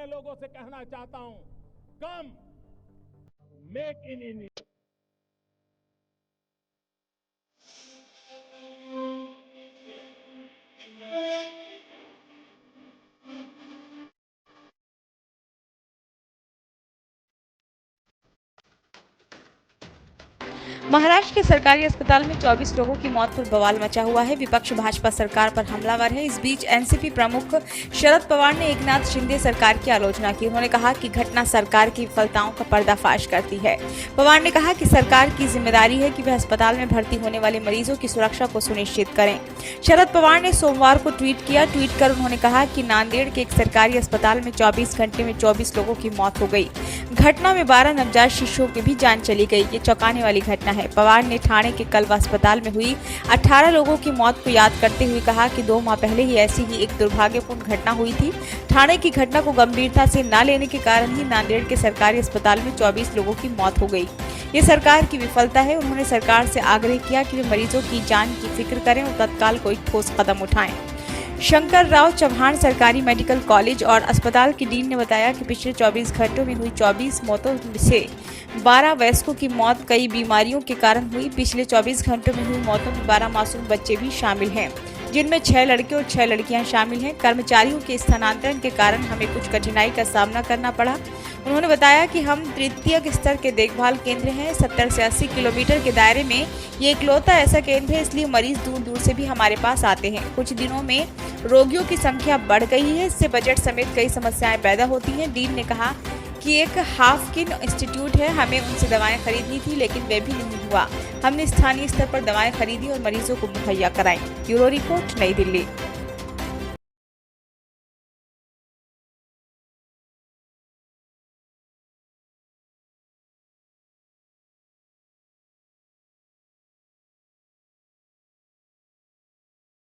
लोगों से कहना चाहता हूं, कम मेक इन इंडिया। महाराष्ट्र के सरकारी अस्पताल में 24 लोगों की मौत पर बवाल मचा हुआ है। विपक्ष भाजपा सरकार पर हमलावर है। इस बीच एनसीपी प्रमुख शरद पवार ने एकनाथ शिंदे सरकार की आलोचना की। उन्होंने कहा कि घटना सरकार की विफलताओं का पर्दाफाश करती है। पवार ने कहा कि सरकार की जिम्मेदारी है कि वह अस्पताल में भर्ती होने वाले मरीजों की सुरक्षा को सुनिश्चित करें। शरद पवार ने सोमवार को ट्वीट कर उन्होंने कहा कि नांदेड़ के एक सरकारी अस्पताल में 24 घंटे में 24 लोगों की मौत हो गई। घटना में 12 नवजात शिशुओं की भी जान चली गई। ये चौंकाने वाली घटना है। पवार ने ठाणे के कल्वा अस्पताल में हुई 18 लोगों की मौत को याद करते हुए कहा कि 2 माह पहले ही ऐसी ही एक दुर्भाग्यपूर्ण घटना हुई थी। ठाणे की घटना को गंभीरता से न लेने के कारण ही नांदेड़ के सरकारी अस्पताल में 24 लोगों की मौत हो गई। ये सरकार की विफलता है। उन्होंने सरकार से आग्रह किया कि वे मरीजों की जान की फिक्र करें और तत्काल कोई ठोस कदम उठाएं। शंकर राव चौहान सरकारी मेडिकल कॉलेज और अस्पताल के डीन ने बताया कि पिछले 24 घंटों में हुई 24 मौतों से 12 वयस्कों की मौत कई बीमारियों के कारण हुई। पिछले 24 घंटों में हुई मौतों में 12 मासूम बच्चे भी शामिल हैं, जिनमें 6 लड़के और 6 लड़कियां शामिल हैं। कर्मचारियों के स्थानांतरण के कारण हमें कुछ कठिनाई का सामना करना पड़ा। उन्होंने बताया कि हम तृतीय स्तर के देखभाल केंद्र हैं। 70 से 80 किलोमीटर के दायरे में ये इकलौता ऐसा केंद्र है, इसलिए मरीज दूर दूर से भी हमारे पास आते हैं। कुछ दिनों में रोगियों की संख्या बढ़ गई है, इससे बजट समेत कई समस्याएं पैदा होती हैं। डीन ने कहा कि एक हाफकिन इंस्टीट्यूट है, हमें उनसे दवाएं खरीदनी थी, लेकिन वे भी नहीं हुआ। हमने स्थानीय स्तर पर दवाएं खरीदी और मरीजों को मुहैया कराई। ब्यूरो रिपोर्ट, नई दिल्ली।